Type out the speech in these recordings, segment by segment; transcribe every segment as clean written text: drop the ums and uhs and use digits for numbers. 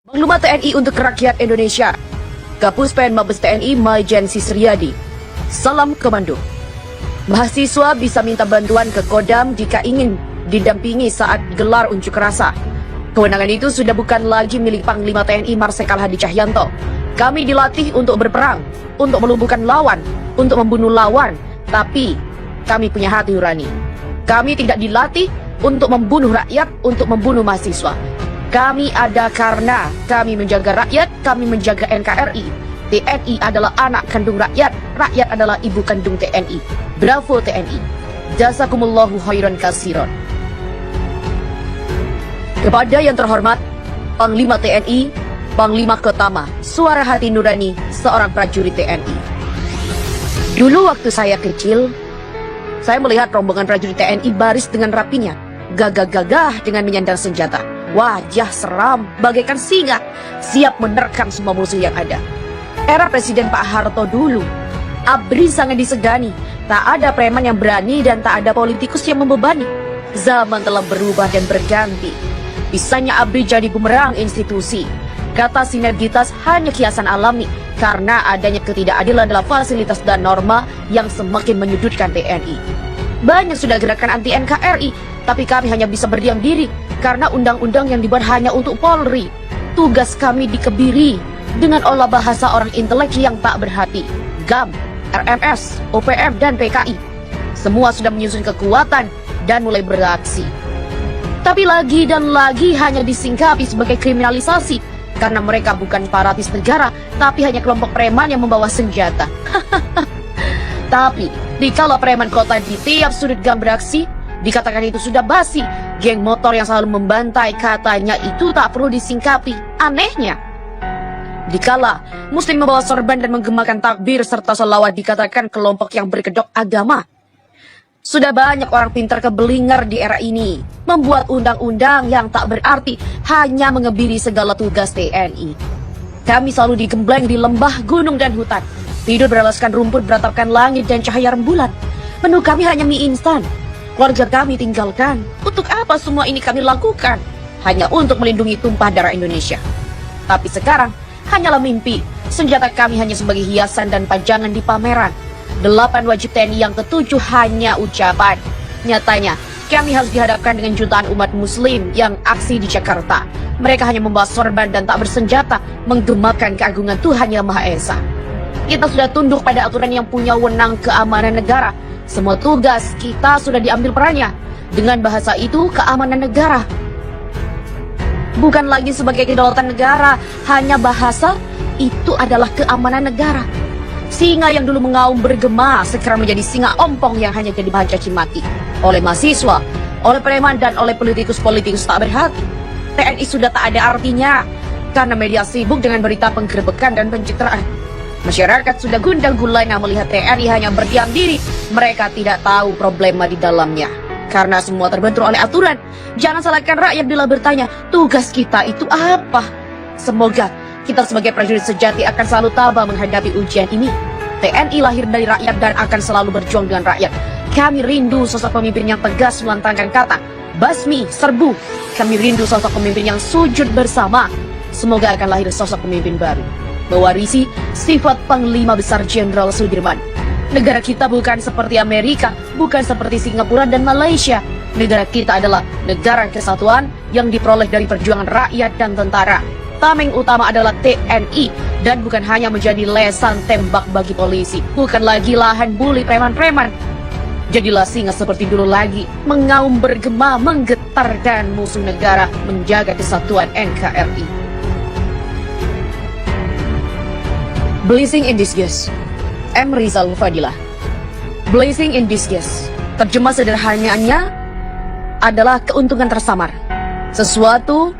Maklumat TNI untuk rakyat Indonesia. Kapuspen Mabes TNI Maijen Sisriyadi. Salam Komando. Mahasiswa bisa minta bantuan ke Kodam jika ingin didampingi saat gelar unjuk rasa. Kewenangan itu sudah bukan lagi milik Panglima TNI Marsikal Hadi Cahyanto. Kami dilatih untuk berperang, untuk melumpuhkan lawan, untuk membunuh lawan, tapi kami punya hati nurani. Kami tidak dilatih untuk membunuh rakyat, untuk membunuh mahasiswa. Kami ada karena kami menjaga rakyat, kami menjaga NKRI. TNI adalah anak kandung rakyat, rakyat adalah ibu kandung TNI. Bravo TNI. Jazakumullahu khairan katsiran. Kepada yang terhormat Panglima TNI, Panglima Kotama, suara hati nurani seorang prajurit TNI. Dulu waktu saya kecil, saya melihat rombongan prajurit TNI baris dengan rapinya, gagah-gagah dengan menyandang senjata. Wajah seram bagaikan singa, siap menerkam semua musuh yang ada. Era Presiden Pak Harto dulu, ABRI sangat disegani. Tak ada preman yang berani dan tak ada politikus yang membebani. Zaman telah berubah dan berganti. Bisanya ABRI jadi bumerang institusi. Kata sinergitas hanya kiasan alami karena adanya ketidakadilan dalam fasilitas dan norma yang semakin menyudutkan TNI. Banyak sudah gerakan anti NKRI, tapi kami hanya bisa berdiam diri karena undang-undang yang dibuat hanya untuk Polri. Tugas kami dikebiri dengan olah bahasa orang intelek yang tak berhati. GAM, RMS, OPM, dan PKI. Semua sudah menyusun kekuatan dan mulai beraksi. Tapi lagi dan lagi hanya disingkapi sebagai kriminalisasi karena mereka bukan separatis negara, tapi hanya kelompok preman yang membawa senjata. Tapi dikala preman kota di tiap sudut gang beraksi, dikatakan itu sudah basi. Geng motor yang selalu membantai katanya itu tak perlu disingkapi. Anehnya, dikala muslim membawa sorban dan menggemakan takbir serta selawat dikatakan kelompok yang berkedok agama. Sudah banyak orang pintar keblinger di era ini membuat undang-undang yang tak berarti hanya mengebiri segala tugas TNI. Kami selalu digembleng di lembah, gunung, dan hutan. Tidur beralaskan rumput beratapkan langit dan cahaya rembulan. Menu kami hanya mie instan. Keluarga kami tinggalkan. Untuk apa semua ini kami lakukan? Hanya untuk melindungi tumpah darah Indonesia. Tapi sekarang hanyalah mimpi. Senjata kami hanya sebagai hiasan dan pajangan di pameran. 8 wajib TNI yang ketujuh hanya ucapan. Nyatanya, kami harus dihadapkan dengan jutaan umat muslim yang aksi di Jakarta. Mereka hanya membawa sorban dan tak bersenjata, menggemakan keagungan Tuhan Yang Maha Esa. Kita sudah tunduk pada aturan yang punya wewenang keamanan negara. Semua tugas kita sudah diambil perannya. Dengan bahasa itu, keamanan negara bukan lagi sebagai kedaulatan negara, hanya bahasa itu adalah keamanan negara. Singa yang dulu mengaum bergema sekarang menjadi singa ompong yang hanya jadi bahan caci maki oleh mahasiswa, oleh preman, dan oleh politikus-politikus tak berhati. TNI sudah tak ada artinya karena media sibuk dengan berita penggerebekan dan pencitraan. Masyarakat sudah gundang gulana melihat TNI hanya berdiam diri. Mereka tidak tahu problema di dalamnya karena semua terbentur oleh aturan. Jangan salahkan rakyat bila bertanya, tugas kita itu apa? Semoga kita sebagai prajurit sejati akan selalu tabah menghadapi ujian ini. TNI lahir dari rakyat dan akan selalu berjuang dengan rakyat. Kami rindu sosok pemimpin yang tegas melantangkan kata basmi, serbu. Kami rindu sosok pemimpin yang sujud bersama. Semoga akan lahir sosok pemimpin baru mewarisi sifat Panglima Besar Jenderal Sudirman. Negara kita bukan seperti Amerika, bukan seperti Singapura dan Malaysia. Negara kita adalah negara kesatuan yang diperoleh dari perjuangan rakyat dan tentara. Tameng utama adalah TNI dan bukan hanya menjadi lesan tembak bagi polisi, bukan lagi lahan buli preman-preman. Jadilah singa seperti dulu lagi, mengaum bergema, menggetarkan musuh negara, menjaga kesatuan NKRI. Blessing in disguise. M. Rizal Fadilah. Blessing in disguise, terjemah sederhananya adalah keuntungan tersamar. Sesuatu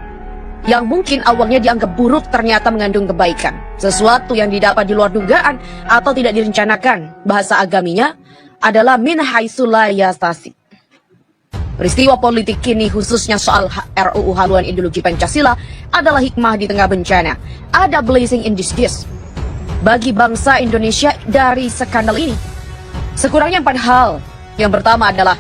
yang mungkin awalnya dianggap buruk ternyata mengandung kebaikan. Sesuatu yang didapat di luar dugaan atau tidak direncanakan. Bahasa agaminya adalah min haitsu la yahtasib. Peristiwa politik kini khususnya soal RUU haluan ideologi Pancasila adalah hikmah di tengah bencana. Ada blessing in disguise bagi bangsa Indonesia dari skandal ini. Sekurangnya 4 hal. Yang pertama adalah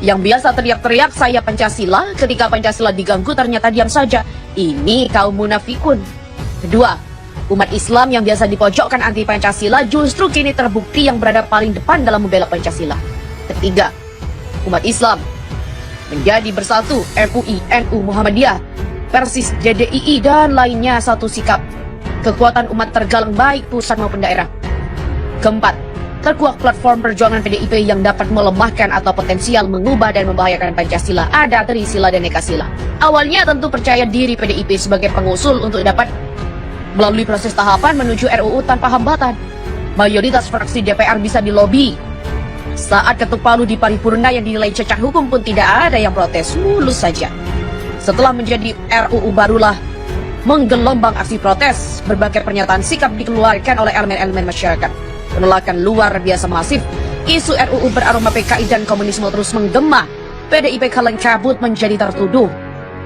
Yang biasa teriak-teriak saya Pancasila, ketika Pancasila diganggu ternyata diam saja. Ini kaum munafikun. Kedua, umat Islam yang biasa dipojokkan anti Pancasila justru kini terbukti yang berada paling depan dalam membela Pancasila. Ketiga, umat Islam menjadi bersatu, MUI, NU, Muhammadiyah, Persis, JDII, dan lainnya satu sikap. Kekuatan umat tergalang baik pusat maupun daerah. Keempat, terkuak platform perjuangan PDIP yang dapat melemahkan atau potensial mengubah dan membahayakan Pancasila, ada Trisila dan Ekasila. Awalnya tentu percaya diri PDIP sebagai pengusul untuk dapat melalui proses tahapan menuju RUU tanpa hambatan. Mayoritas fraksi DPR bisa dilobi. Saat ketuk palu di paripurna yang dinilai cacat hukum pun tidak ada yang protes, mulus saja. Setelah menjadi RUU barulah menggelombang aksi protes, berbagai pernyataan sikap dikeluarkan oleh elemen-elemen masyarakat. Penolakan luar biasa masif, isu RUU beraroma PKI dan komunisme terus menggema. PDIP kalang kabut menjadi tertuduh.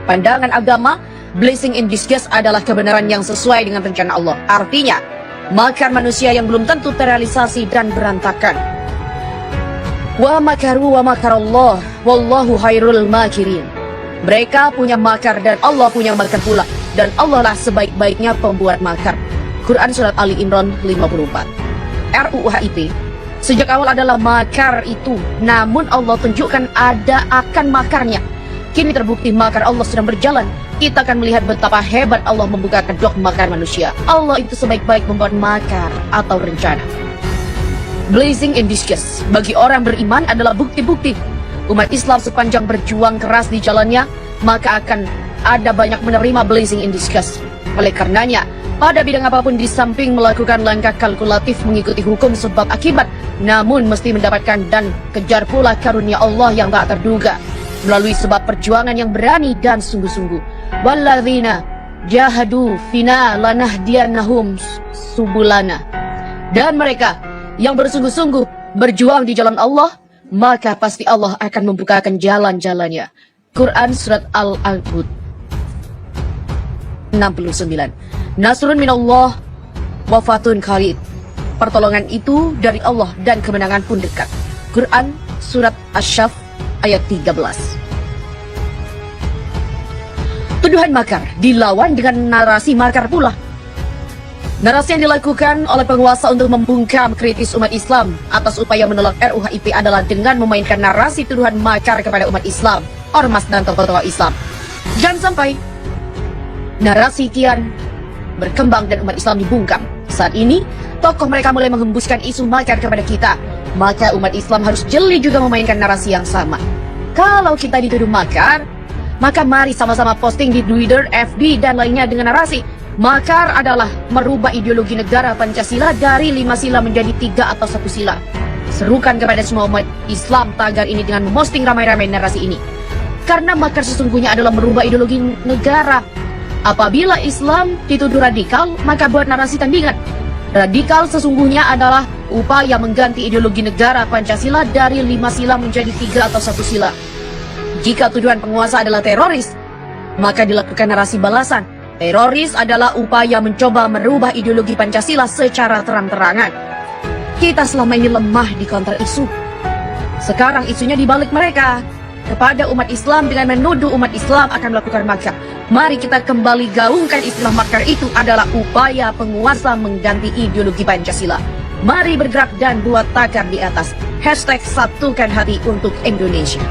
Pandangan agama, blessing in disguise adalah kebenaran yang sesuai dengan rencana Allah. Artinya, makar manusia yang belum tentu terrealisasi dan berantakan. Wa makaru wa makarallah, wallahu khairul makirin. Mereka punya makar dan Allah punya makar pula. Dan Allah lah sebaik-baiknya pembuat makar. Quran Surat Ali Imran 54. RUU HIP sejak awal adalah makar itu, namun Allah tunjukkan ada akan makarnya. Kini terbukti makar Allah sedang berjalan. Kita akan melihat betapa hebat Allah membuka kedok makar manusia. Allah itu sebaik-baik membuat makar atau rencana. Blessing in disguise bagi orang beriman adalah bukti-bukti umat Islam sepanjang berjuang keras di jalannya, maka akan ada banyak menerima blessing in disguise. Oleh karenanya, pada bidang apapun di samping melakukan langkah kalkulatif mengikuti hukum sebab akibat, namun mesti mendapatkan dan kejar pula karunia Allah yang tak terduga melalui sebab perjuangan yang berani dan sungguh-sungguh. Walladzina jahadu fina lanahdiyannahum subulana. Dan mereka yang bersungguh-sungguh berjuang di jalan Allah, maka pasti Allah akan membukakan jalan-jalannya. Quran Surat Al-Ankabut 69. Nasrun minallah wa fatun qarib. Pertolongan itu dari Allah dan kemenangan pun dekat. Quran Surat Asy-Syaff ayat 13. Tuduhan makar dilawan dengan narasi makar pula. Narasi yang dilakukan oleh penguasa untuk membungkam kritis umat Islam atas upaya menolak RUU HIP adalah dengan memainkan narasi tuduhan makar kepada umat Islam, ormas dan tokoh-tokoh Islam. Jangan sampai narasi kian berkembang dan umat Islam dibungkam. Saat ini, tokoh mereka mulai menghembuskan isu makar kepada kita. Maka umat Islam harus jeli juga memainkan narasi yang sama. Kalau kita dituduh makar, maka mari sama-sama posting di Twitter, FB, dan lainnya dengan narasi makar adalah merubah ideologi negara Pancasila dari 5 sila menjadi 3 atau 1 sila. Serukan kepada semua umat Islam tagar ini dengan memposting ramai-ramai narasi ini. Karena makar sesungguhnya adalah merubah ideologi negara. Apabila Islam dituduh radikal, maka buat narasi tandingan. Radikal sesungguhnya adalah upaya mengganti ideologi negara Pancasila dari 5 sila menjadi 3 atau 1 sila. Jika tuduhan penguasa adalah teroris, maka dilakukan narasi balasan. Teroris adalah upaya mencoba merubah ideologi Pancasila secara terang-terangan. Kita selama ini lemah di counter isu. Sekarang isunya dibalik mereka kepada umat Islam dengan menuduh umat Islam akan melakukan makar. Mari kita kembali gaungkan istilah makar itu adalah upaya penguasa mengganti ideologi Pancasila. Mari bergerak dan buat tagar di atas. Hashtag satukan hati untuk Indonesia.